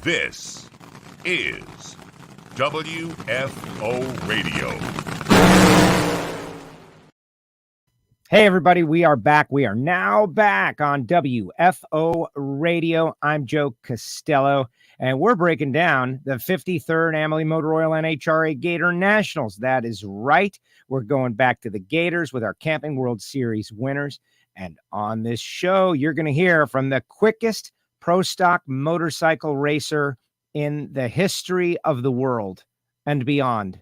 This is WFO Radio. Hey, everybody, we are back. We are now back on WFO Radio. I'm Joe Costello, and we're breaking down the 53rd Amalie Oil NHRA Gatornationals. That is right. We're going back to the Gators with our Camping World Series winners. And on this show, you're going to hear from the quickest pro stock motorcycle racer in the history of the world and beyond.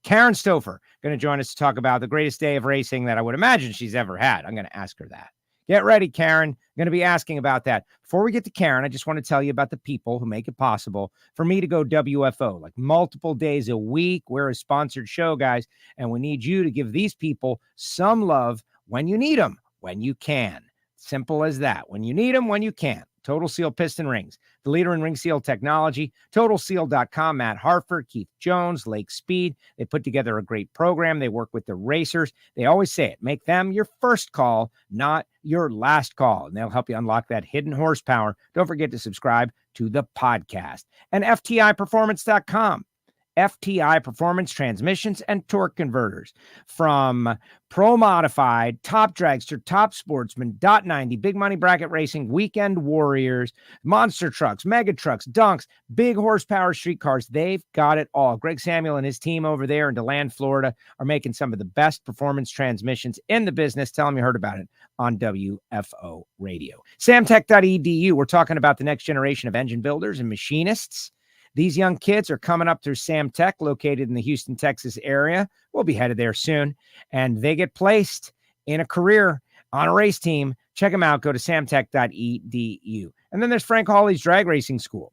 Karen Stoffer going to join us to talk about the greatest day of racing that I would imagine she's ever had. I'm going to ask her that. Get ready, Karen. I'm going to be asking about that. Before we get to Karen, I just want to tell you about the people who make it possible for me to go WFO, like multiple days a week. We're a sponsored show, guys, and we need you to give these people some love when you need them, when you can. Simple as that. When you need them, when you can. Total Seal Piston Rings, the leader in ring seal technology, TotalSeal.com, Matt Hartford, Keith Jones, Lake Speed. They put together a great program. They work with the racers. They always say it, make them your first call, not your last call. And they'll help you unlock that hidden horsepower. Don't forget to subscribe to the podcast. And FTIperformance.com. FTI Performance Transmissions and Torque Converters. From Pro Modified, Top Dragster, Top Sportsman, Dot 90, Big Money Bracket Racing, Weekend Warriors, Monster Trucks, Mega Trucks, Dunks, Big Horsepower Street Cars. They've got it all. Greg Samuel and his team over there in DeLand, Florida are making some of the best performance transmissions in the business. Tell them you heard about it on WFO Radio. Samtech.edu. We're talking about the next generation of engine builders and machinists. These young kids are coming up through Sam Tech, located in the Houston, Texas area. We'll be headed there soon. And they get placed in a career on a race team. Check them out. Go to samtech.edu. And then there's Frank Hawley's Drag Racing School,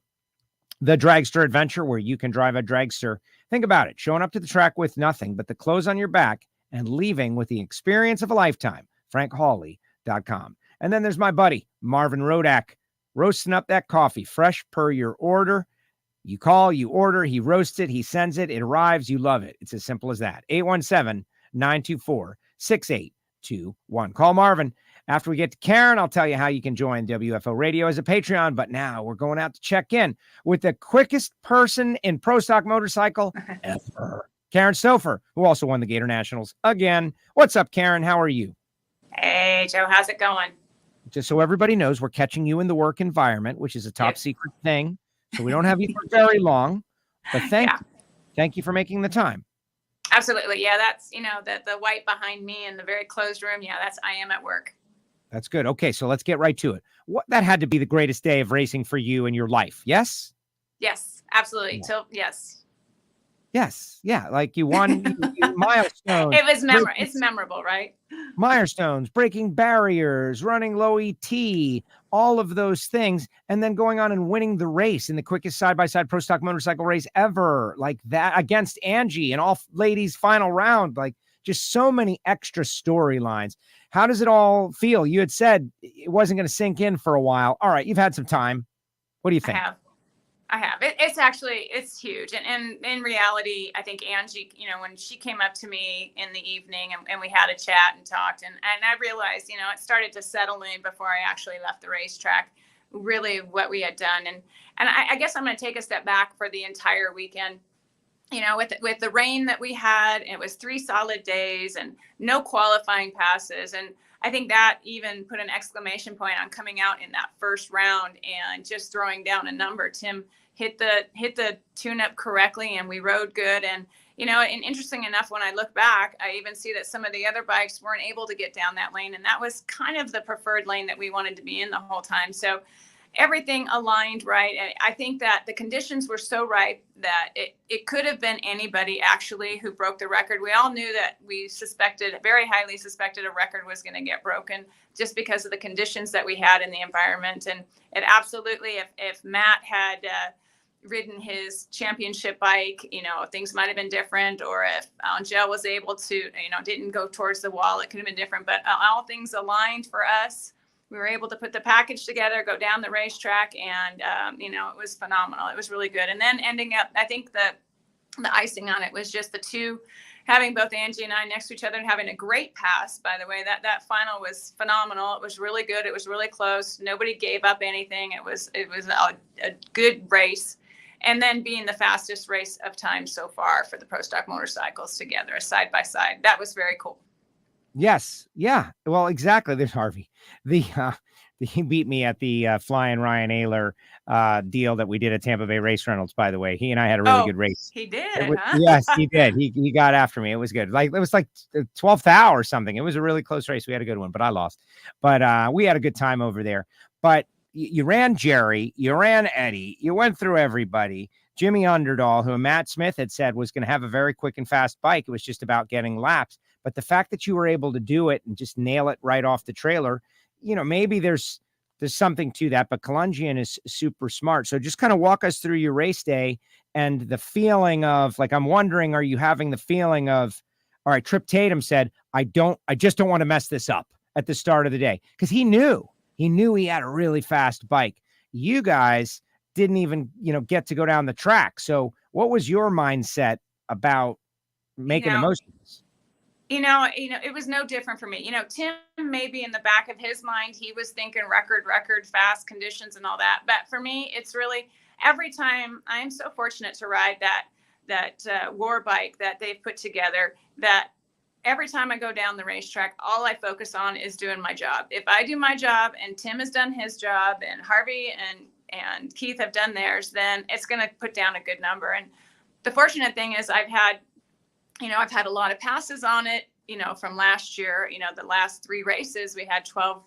the dragster adventure where you can drive a dragster. Think about it. Showing up to the track with nothing but the clothes on your back and leaving with the experience of a lifetime. FrankHawley.com. And then there's my buddy, Marvin Rodak, roasting up that coffee, fresh per your order. You call, you order, he roasts it, he sends it, it arrives, you love it. It's as simple as that. 817-924-6821. Call Marvin. After we get to Karen, I'll tell you how you can join WFO Radio as a Patreon. But now we're going out to check in with the quickest person in pro stock motorcycle ever, Karen Stoffer, who also won the Gatornationals again. What's up, Karen? How are you? Hey, Joe, how's it going? Just so everybody knows, we're catching you in the work environment, which is a top secret thing. So we don't have you for very long, but thank you for making the time. Absolutely. Yeah, that's, the white behind me in the very closed room. Yeah, I am at work. That's good. Okay, so let's get right to it. That had to be the greatest day of racing for you in your life, yes? Yes, absolutely. Yeah. Yes. Yeah, like you won milestones. It's memorable, right? Milestones, breaking barriers, running low ET, all of those things, and then going on and winning the race in the quickest side-by-side pro stock motorcycle race ever, like that against Angie and all ladies final round, like just so many extra storylines. How does it all feel? You had said it wasn't going to sink in for a while. All right, you've had some time. What do you think? I have. It's huge. And in reality, I think Angie, when she came up to me in the evening and we had a chat and talked and I realized, it started to settle in before I actually left the racetrack, really what we had done. And I guess I'm going to take a step back for the entire weekend. With the rain that we had, it was 3 solid days and no qualifying passes. And I think that even put an exclamation point on coming out in that first round and just throwing down a number. Tim hit the tune-up correctly and we rode good. And, and interesting enough, when I look back, I even see that some of the other bikes weren't able to get down that lane. And that was kind of the preferred lane that we wanted to be in the whole time. So everything aligned right. And I think that the conditions were so right that it could have been anybody actually who broke the record. We all knew that very highly suspected a record was going to get broken just because of the conditions that we had in the environment. And it absolutely, if Matt had ridden his championship bike, things might have been different. Or if Angel was able to, didn't go towards the wall, it could have been different. But all things aligned for us. We were able to put the package together, go down the racetrack, and, it was phenomenal. It was really good. And then ending up, I think that the icing on it was just the two, having both Angie and I next to each other and having a great pass. By the way, that final was phenomenal. It was really good. It was really close. Nobody gave up anything. It was a good race. And then being the fastest race of time so far for the Pro Stock motorcycles together, side by side. That was very cool. Yes. Yeah. Well, exactly. There's Harvey. He beat me at the Flying Ryan Ayler deal that we did at Tampa Bay Race Reynolds, by the way. He and I had a really good race. He did, huh? Yes, he did. He got after me. It was good. Like, it was like 12th hour or something. It was a really close race. We had a good one, but I lost. But we had a good time over there. But you ran Jerry, you ran Eddie, you went through everybody. Jimmy Underdahl, who Matt Smith had said was going to have a very quick and fast bike. It was just about getting laps. But the fact that you were able to do it and just nail it right off the trailer, you know, maybe there's something to that, but Kalungian is super smart. So just kind of walk us through your race day and the feeling of, like, I'm wondering, are you having the feeling of, all right, Trip Tatum said, I just don't want to mess this up at the start of the day. Cause he knew he had a really fast bike. You guys didn't even, get to go down the track. So what was your mindset about making the most of this? It was no different for me. Tim, maybe in the back of his mind, he was thinking record, fast conditions and all that. But for me, it's really every time. I am so fortunate to ride that war bike that they've put together, that every time I go down the racetrack, all I focus on is doing my job. If I do my job and Tim has done his job and Harvey and Keith have done theirs, then it's going to put down a good number. And the fortunate thing is I've had a lot of passes on it, from last year. The last 3 races, we had 12,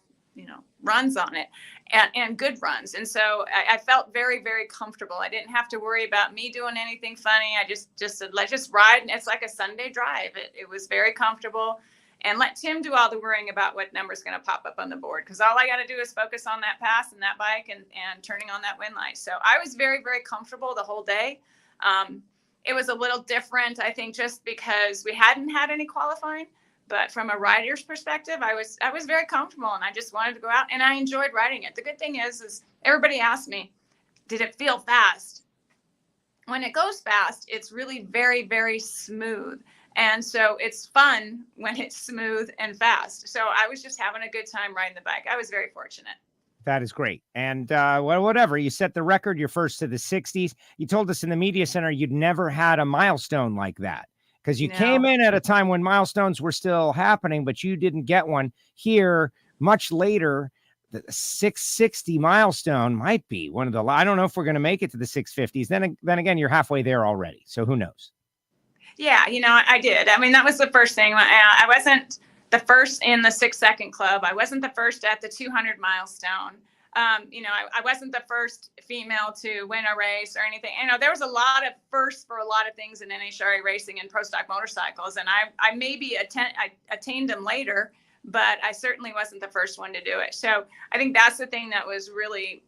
runs on it and good runs. And so I felt very, very comfortable. I didn't have to worry about me doing anything funny. I just said, let's just ride. And it's like a Sunday drive. It was very comfortable. And let Tim do all the worrying about what number's going to pop up on the board. Because all I got to do is focus on that pass and that bike and turning on that wind light. So I was very, very comfortable the whole day. It was a little different, I think, just because we hadn't had any qualifying. But from a rider's perspective, I was very comfortable, and I just wanted to go out, and I enjoyed riding it. The good thing is everybody asked me, did it feel fast? When it goes fast, it's really very, very smooth. And so it's fun when it's smooth and fast. So I was just having a good time riding the bike. I was very fortunate. That is great. And whatever, you set the record, you're first to the 60s. You told us in the media center you'd never had a milestone like that, because you came in at a time when milestones were still happening, but you didn't get one. Here much later. The 660 milestone might be one of the, I don't know if we're going to make it to the 650s. Then again, you're halfway there already. So who knows? Yeah, I did. I mean, that was the first thing. I wasn't the first in the 6-second club. I wasn't the first at the 200 milestone. I wasn't the first female to win a race or anything. There was a lot of firsts for a lot of things in NHRA racing and pro stock motorcycles. And I maybe attained them later, but I certainly wasn't the first one to do it. So I think that's the thing that was really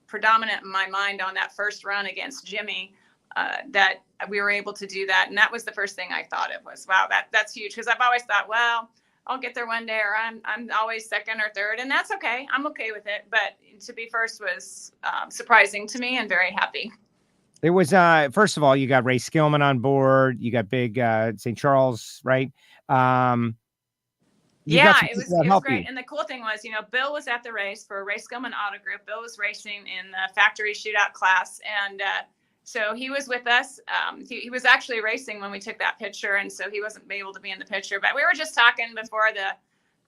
predominant in my mind on that first run against Jimmy, that we were able to do that. And that was the first thing I thought of was, wow, that's huge. Because I've always thought, well, I'll get there one day, or I'm always second or third, and that's okay. I'm okay with it. But to be first was surprising to me and very happy. It was, first of all, you got Ray Skillman on board. You got big St. Charles, right? It was great. And the cool thing was, Bill was at the race for Ray Skillman Auto Group. Bill was racing in the factory shootout class. And so he was with us. He was actually racing when we took that picture. And so he wasn't able to be in the picture. But we were just talking before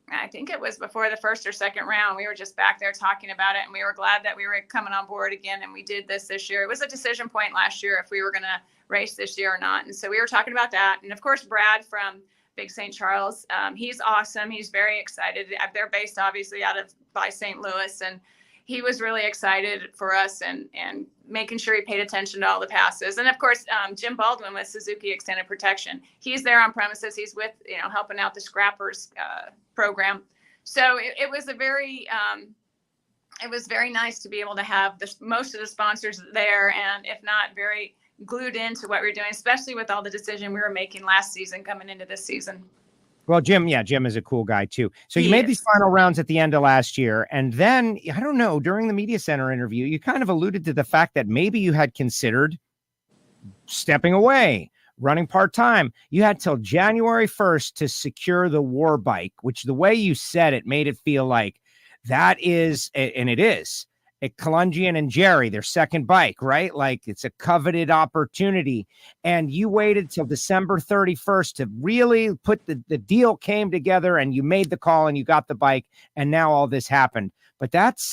I think it was before the first or second round. We were just back there talking about it. And we were glad that we were coming on board again. And we did this year. It was a decision point last year if we were going to race this year or not. And so we were talking about that. And of course, Brad from Big St. Charles. He's awesome. He's very excited. They're based obviously by St. Louis, and he was really excited for us and making sure he paid attention to all the passes. And of course, Jim Baldwin with Suzuki Extended Protection. He's there on premises. He's with, helping out the Scrappers program. So it was very nice to be able to have most of the sponsors there, and if not very glued into what we're doing, especially with all the decision we were making last season coming into this season. Well, Jim is a cool guy too. So you made these final rounds at the end of last year. And then, I don't know, during the media center interview, you kind of alluded to the fact that maybe you had considered stepping away running part-time. You had till January 1st to secure the war bike, which the way you said it made it feel like that is, and it is, a Colungian and Jerry, their second bike, right? Like it's a coveted opportunity. And you waited till December 31st to really put the deal came together, and you made the call and you got the bike, and now all this happened. But that's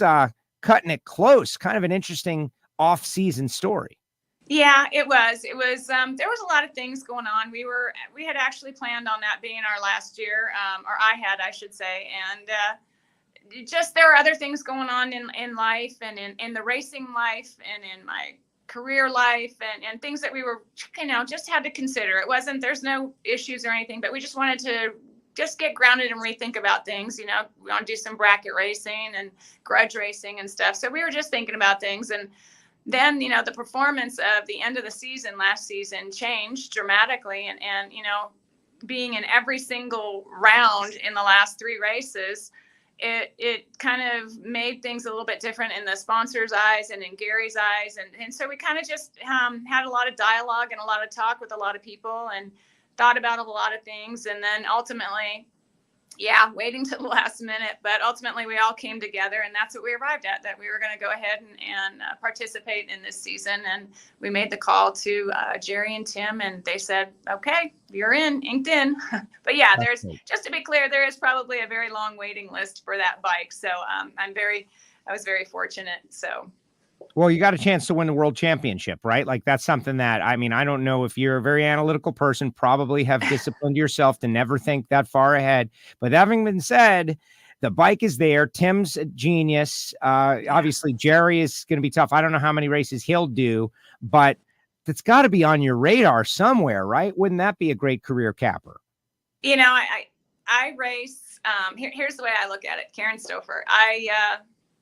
cutting it close, kind of an interesting off-season story. Yeah, it was. There was a lot of things going on. We had actually planned on that being our last year, or I should say. And, just there were other things going on in life and in the racing life and in my career life and things that we were, just had to consider. There's no issues or anything, but we just wanted to just get grounded and rethink about things. We want to do some bracket racing and grudge racing and stuff. So we were just thinking about things. And then, the performance of the end of the season last season changed dramatically. And being in every single round in the last 3 races, it kind of made things a little bit different in the sponsors' eyes and in Gary's eyes. And so we kind of just had a lot of dialogue and a lot of talk with a lot of people and thought about a lot of things. And then ultimately, waiting to the last minute, but ultimately we all came together, and that's what we arrived at, that we were going to go ahead and participate in this season. And we made the call to Jerry and Tim, and they said, okay, you're inked in. But just to be clear, there is probably a very long waiting list for that bike. So I was very fortunate. So. Well, you got a chance to win the world championship, right? Like that's something that, I don't know if you're a very analytical person, probably have disciplined yourself to never think that far ahead. But that having been said, the bike is there. Tim's a genius. Obviously, Jerry is going to be tough. I don't know how many races he'll do, but that's got to be on your radar somewhere, right? Wouldn't that be a great career capper? I race. Here's the way I look at it. Karen Stoffer. I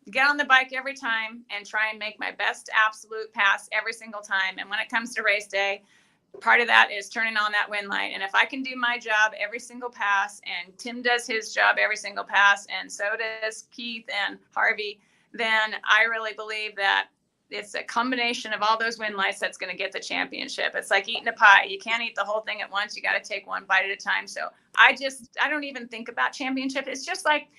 get on the bike every time and try and make my best absolute pass every single time. And when it comes to race day, part of that is turning on that wind light. And if I can do my job every single pass, and Tim does his job every single pass, and so does Keith and Harvey, then I really believe that it's a combination of all those wind lights that's going to get the championship. It's like eating a pie. You can't eat the whole thing at once. You got to take one bite at a time. So I don't even think about championship. It's just like,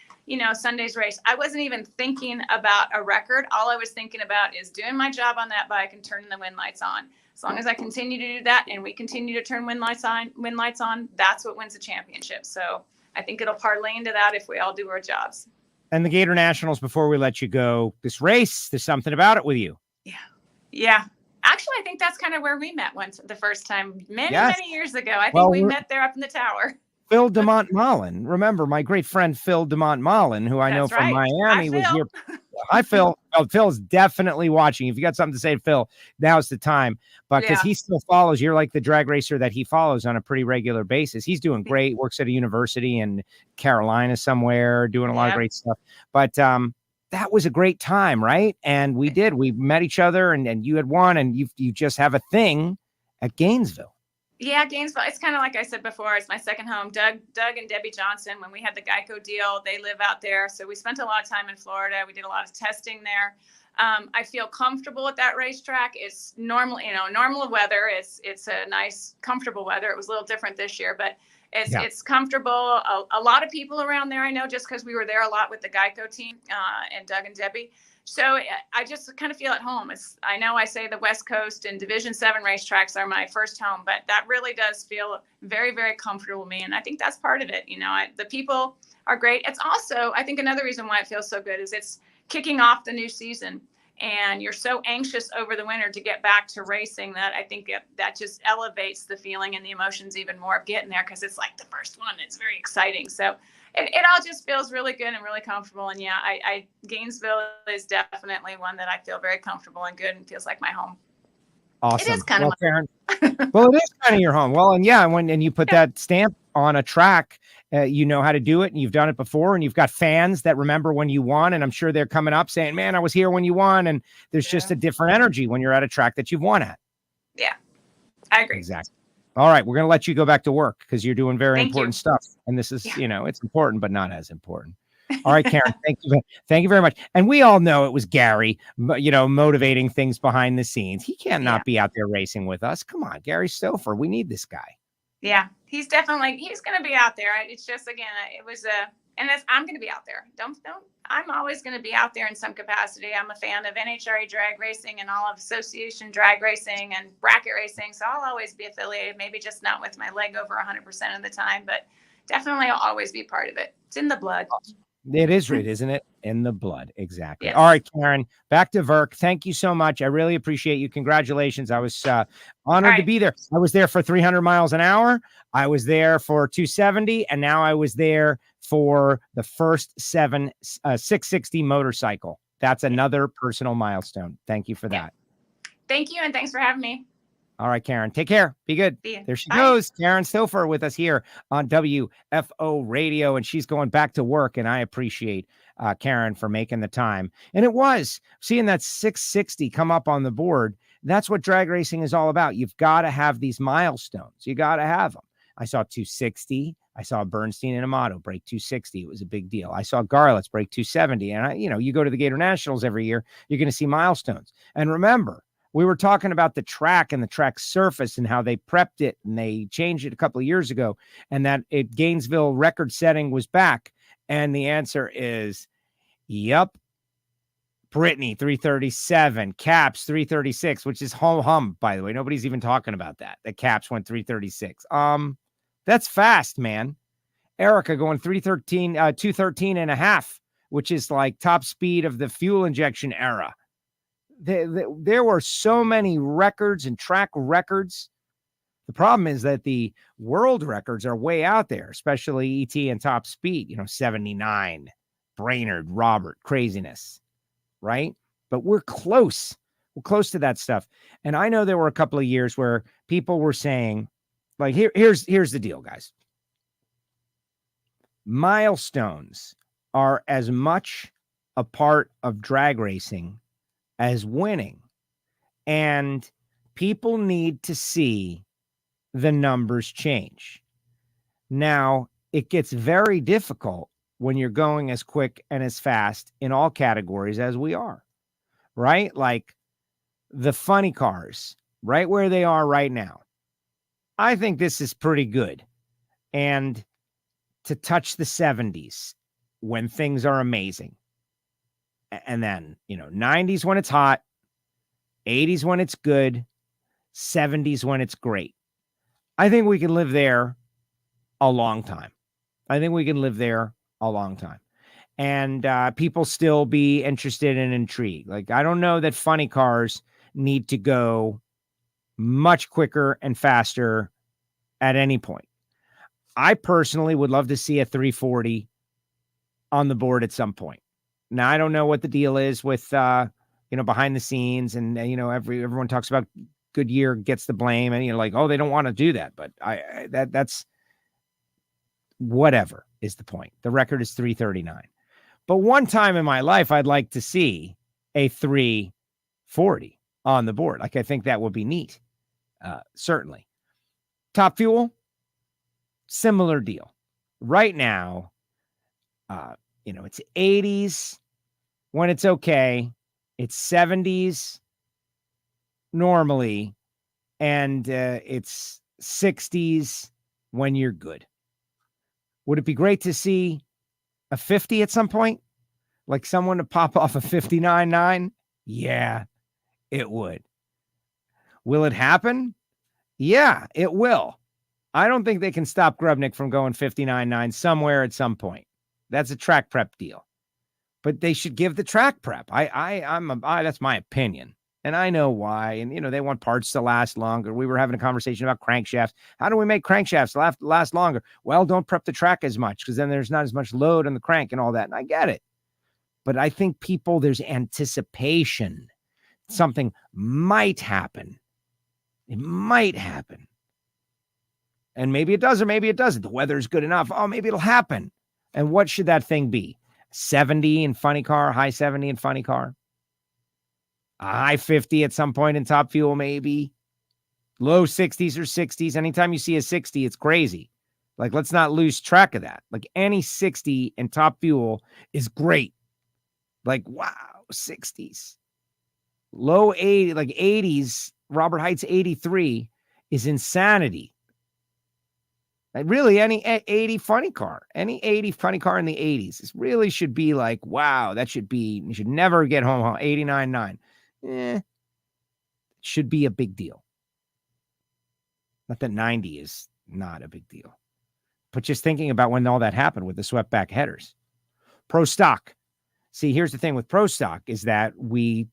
Sunday's race. I wasn't even thinking about a record. All I was thinking about is doing my job on that bike and turning the wind lights on. As long as I continue to do that and we continue to turn wind lights on, that's what wins the championship. So I think it'll parlay into that if we all do our jobs. And the Gatornationals, before we let you go, this race, there's something about it with you. Yeah. Actually, I think that's kind of where we met the first time, many years ago. I think we met there up in the tower. Phil DeMont-Mullen. Remember, my great friend Phil DeMont-Mullen, who I know from Miami, was here. Hi, Phil. Well, Phil's definitely watching. If you got something to say, Phil, now's the time. But because he still follows, you're like the drag racer that he follows on a pretty regular basis. He's doing great, works at a university in Carolina somewhere, doing a lot of great stuff. But that was a great time, right? And we met each other, and you had won, and you just have a thing at Gainesville. Yeah, Gainesville. It's kind of like I said before, it's my second home. Doug and Debbie Johnson, when we had the Geico deal, they live out there. So we spent a lot of time in Florida. We did a lot of testing there. I feel comfortable at that racetrack. It's normal weather. It's a nice, comfortable weather. It was a little different this year, but it's comfortable. A lot of people around there, I know, just because we were there a lot with the Geico team and Doug and Debbie. So I just kind of feel at home. I know I say the West Coast and Division 7 racetracks are my first home, but that really does feel very, very comfortable to me. And I think that's part of it. The people are great. It's also, I think another reason why it feels so good is it's kicking off the new season. And you're so anxious over the winter to get back to racing that I think that just elevates the feeling and the emotions even more of getting there, because it's like the first one. It's very exciting. So it all just feels really good and really comfortable. And Gainesville is definitely one that I feel very comfortable and good and feels like my home. Awesome. It is kind of Karen, well, it is kind of your home. Well, and when you put that stamp on a track, you know how to do it, and you've done it before, and you've got fans that remember when you won, and I'm sure they're coming up saying, man, I was here when you won. And there's just a different energy when you're at a track that you've won at. Yeah, I agree. Exactly. All right. We're going to let you go back to work because you're doing very Thank important you. stuff. And this is, it's important, but not as important. All right, Karen, thank you. Thank you very much. And we all know it was Gary, motivating things behind the scenes. He can't not be out there racing with us. Come on, Gary Stoffer. We need this guy. Yeah, he's going to be out there. It's just, again, I'm going to be out there. I'm always going to be out there in some capacity. I'm a fan of NHRA Drag Racing and all of association drag racing and bracket racing. So I'll always be affiliated, maybe just not with my leg over 100% of the time, but definitely I'll always be part of it. It's in the blood. It is, isn't it? In the blood. Exactly. Yes. All right, Karen, back to Verk. Thank you so much. I really appreciate you. Congratulations. I was honored to be there. I was there for 300 miles an hour. I was there for 270. And now I was there for the first 660 motorcycle. That's another personal milestone. Thank you for that. Thank you. And thanks for having me. All right, Karen, take care. Be good. There she goes. Karen Stoffer with us here on WFO Radio, and she's going back to work. And I appreciate Karen for making the time. And it was seeing that 660 come up on the board. That's what drag racing is all about. You've got to have these milestones. You got to have them. I saw 260. I saw Bernstein and Amato break 260. It was a big deal. I saw Garlitz break 270. And you go to the Gatornationals every year, you're going to see milestones. And remember, we were talking about the track and the track surface and how they prepped it and they changed it a couple of years ago, and that Gainesville record setting was back. And the answer is, yep. Brittany 337, Caps 336, which is hum, by the way. Nobody's even talking about that. The Caps went 336. That's fast, man. Erica going 213 and a half, which is like top speed of the fuel injection era. There were so many records and track records. The problem is that the world records are way out there, especially ET and top speed, 79, Brainerd, Robert, craziness, right? But we're close. We're close to that stuff. And I know there were a couple of years where people were saying, like, here's the deal, guys. Milestones are as much a part of drag racing as winning. And people need to see the numbers change. Now, it gets very difficult when you're going as quick and as fast in all categories as we are, right? Like the funny cars, right where they are right now. I think this is pretty good. And to touch the 70s when things are amazing. And then, 90s when it's hot, 80s when it's good, 70s when it's great. I think we can live there a long time. And people still be interested and intrigued. Like, I don't know that funny cars need to go much quicker and faster at any point. I personally would love to see a 340 on the board at some point. Now, I don't know what the deal is with, behind the scenes, and, everyone talks about Goodyear gets the blame, and, they don't want to do that. But that's whatever is the point. The record is 339. But one time in my life, I'd like to see a 340 on the board. Like, I think that would be neat. Certainly. Top Fuel, similar deal. Right now, it's 80s when it's okay. It's 70s normally, and it's 60s when you're good. Would it be great to see a 50 at some point? Like someone to pop off a 59.9? Yeah, it would. Will it happen? Yeah, it will. I don't think they can stop Grubnick from going 59.9 somewhere at some point. That's a track prep deal. But they should give the track prep. That's my opinion. And I know why. And, they want parts to last longer. We were having a conversation about crankshafts. How do we make crankshafts last longer? Well, don't prep the track as much, because then there's not as much load on the crank and all that. And I get it. But I think there's anticipation. Something might happen. It might happen. And maybe it does, or maybe it doesn't. The weather's good enough. Oh, maybe it'll happen. And what should that thing be? 70 in funny car, high 70 in funny car, a high 50 at some point in Top Fuel, maybe low 60s or 60s. Anytime you see a 60, it's crazy. Like, let's not lose track of that. Like, any 60 in top fuel is great. Like, wow, 60s. Low 80, like 80s, Robert Height's 83 is insanity. Like, really, any 80 funny car in the 80s, this really should be like, wow, that should be, you should never get home 89.9. Should be a big deal. Not that 90 is not a big deal. But just thinking about when all that happened with the swept back headers. Pro stock. See, here's the thing with pro stock is that the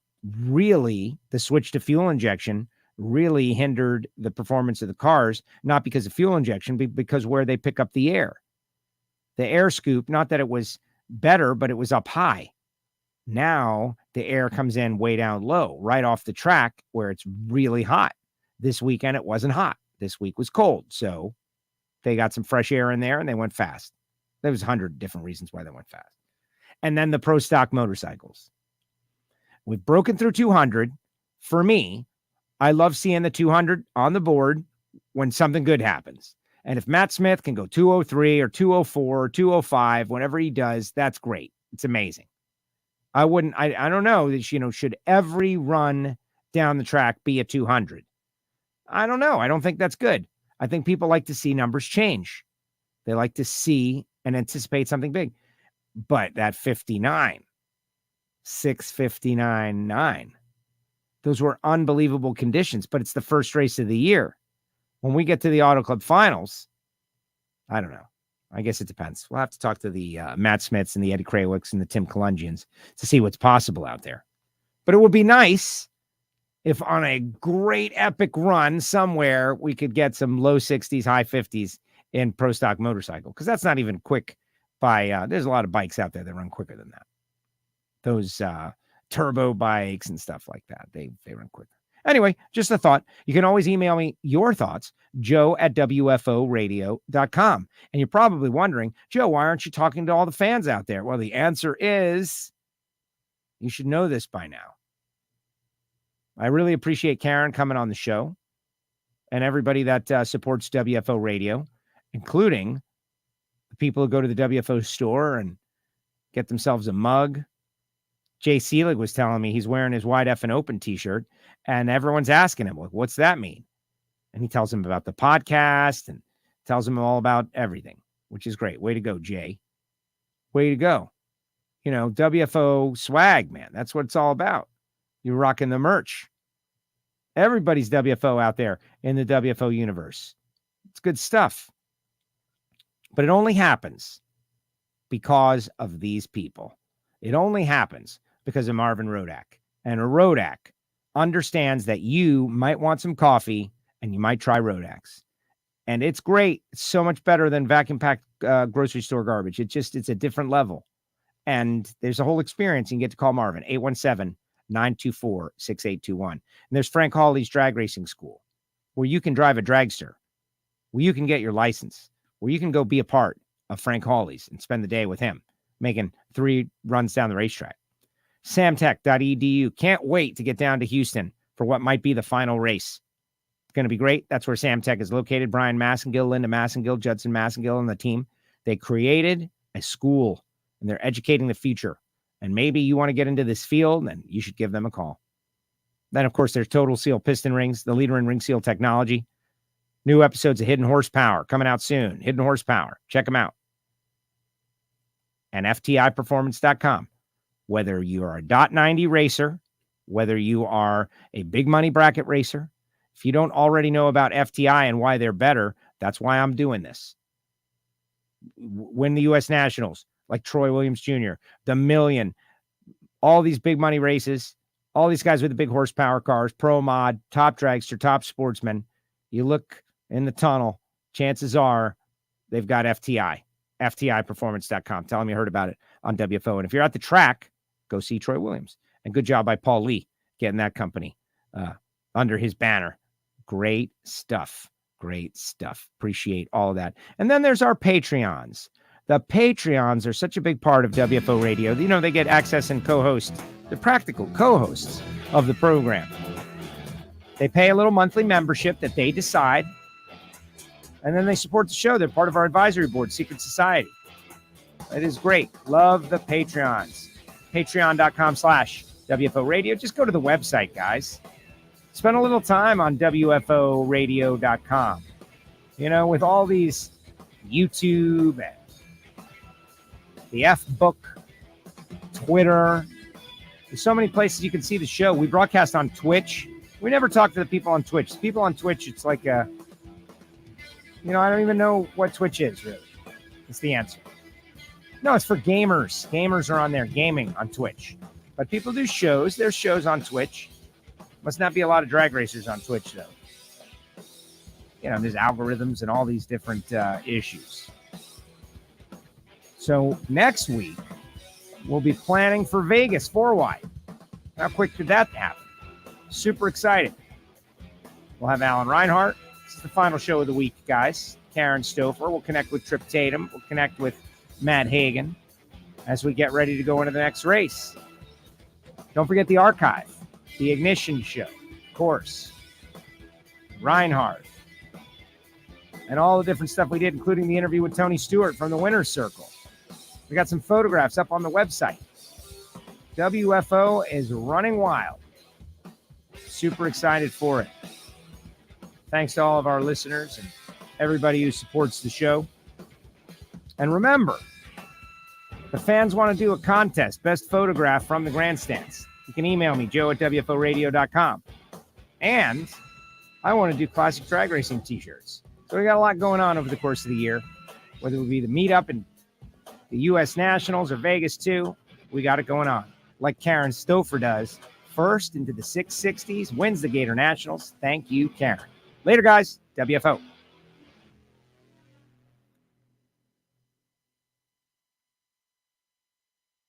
switch to fuel injection really hindered the performance of the cars, not because of fuel injection, but because where they pick up the air. The air scoop, not that it was better, but it was up high. Now the air comes in way down low, right off the track where it's really hot. This weekend, it wasn't hot. This week was cold. So they got some fresh air in there and they went fast. There was 100 different reasons why they went fast. And then the pro stock motorcycles. We've broken through 200. For me, I love seeing the 200 on the board when something good happens. And if Matt Smith can go 203 or 204 or 205, whenever he does, that's great. It's amazing. I don't know, should every run down the track be a 200? I don't know. I don't think that's good. I think people like to see numbers change. They like to see and anticipate something big. But that 59, 659.9, those were unbelievable conditions, but it's the first race of the year. When we get to the Auto Club finals, I don't know. I guess it depends. We'll have to talk to the Matt Smiths and the Eddie Krawicks and the Tim Kalungians to see what's possible out there. But it would be nice if on a great epic run somewhere, we could get some low 60s, high 50s in pro stock motorcycle, because that's not even quick by, there's a lot of bikes out there that run quicker than that. Those turbo bikes and stuff like that, they run quicker. Anyway, just a thought. You can always email me your thoughts, joe@wforadio.com. And you're probably wondering, Joe, why aren't you talking to all the fans out there? Well, the answer is, you should know this by now. I really appreciate Karen coming on the show and everybody that supports WFO Radio, including the people who go to the WFO store and get themselves a mug. Jay Seelig was telling me he's wearing his Wide F and Open t-shirt, and everyone's asking him, what's that mean? And he tells them about the podcast and tells them all about everything, which is great. Way to go, Jay. Way to go. WFO swag, man. That's what it's all about. You're rocking the merch. Everybody's WFO out there in the WFO universe. It's good stuff. But it only happens because of these people. It only happens because of Marvin Rodak. And a Rodak understands that you might want some coffee and you might try Rodak's. And it's great. It's so much better than vacuum-packed grocery store garbage. It's a different level. And there's a whole experience. You can get to call Marvin, 817-924-6821. And there's Frank Hawley's Drag Racing School, where you can drive a dragster, where you can get your license, where you can go be a part of Frank Hawley's and spend the day with him, making 3 runs down the racetrack. Samtech.edu. Can't wait to get down to Houston for what might be the final race. It's going to be great. That's where Samtech is located. Brian Massengill, Linda Massengill, Judson Massengill, and the team. They created a school, and they're educating the future. And maybe you want to get into this field, then you should give them a call. Then, of course, there's Total Seal Piston Rings, the leader in ring seal technology. New episodes of Hidden Horsepower coming out soon. Hidden Horsepower. Check them out. And FTIperformance.com. Whether you are a .90 racer, whether you are a big money bracket racer, if you don't already know about FTI and why they're better, that's why I'm doing this. Win the U.S. Nationals, like Troy Williams Jr., the Million, all these big money races, all these guys with the big horsepower cars, Pro Mod, top dragster, top sportsman. You look in the tunnel, chances are they've got FTI, FTIperformance.com. Tell them you heard about it on WFO. And if you're at the track, go see Troy Williams. And good job by Paul Lee getting that company under his banner. Great stuff. Great stuff. Appreciate all of that. And then there's our Patreons. The Patreons are such a big part of WFO Radio. They get access and co-host. They're practical co-hosts of the program. They pay a little monthly membership that they decide. And then they support the show. They're part of our advisory board, Secret Society. It is great. Love the Patreons. Patreon.com/WFO Radio. Just go to the website, guys. Spend a little time on WFOradio.com. You know, with all these YouTube and the F-Book, Twitter, there's so many places you can see the show. We broadcast on Twitch. We never talk to the people on Twitch. The people on Twitch, it's like I don't even know what Twitch is, really. It's the answer. No, it's for gamers. Gamers are on there, gaming on Twitch. But people do shows. There's shows on Twitch. Must not be a lot of drag racers on Twitch, though. You know, there's algorithms and all these different issues. So next week, we'll be planning for Vegas 4-wide. How quick did that happen? Super excited. We'll have Alan Reinhart. This is the final show of the week, guys. Karen Stoffer. We'll connect with Trip Tatum. We'll connect with Matt Hagan as we get ready to go into the next race. Don't forget the archive, the Ignition Show, of course, Reinhart, and all the different stuff we did, including the interview with Tony Stewart from the Winner's Circle. We got some photographs up on the website. WFO is running wild. Super excited for it. Thanks to all of our listeners and everybody who supports the show. And remember, the fans want to do a contest, best photograph from the grandstands. You can email me, joe@WFOradio.com. And I want to do classic drag racing t-shirts. So we got a lot going on over the course of the year, whether it would be the meetup in the U.S. Nationals or Vegas 2, we got it going on. Like Karen Stoffer does, first into the 660s, wins the Gatornationals. Thank you, Karen. Later, guys. WFO.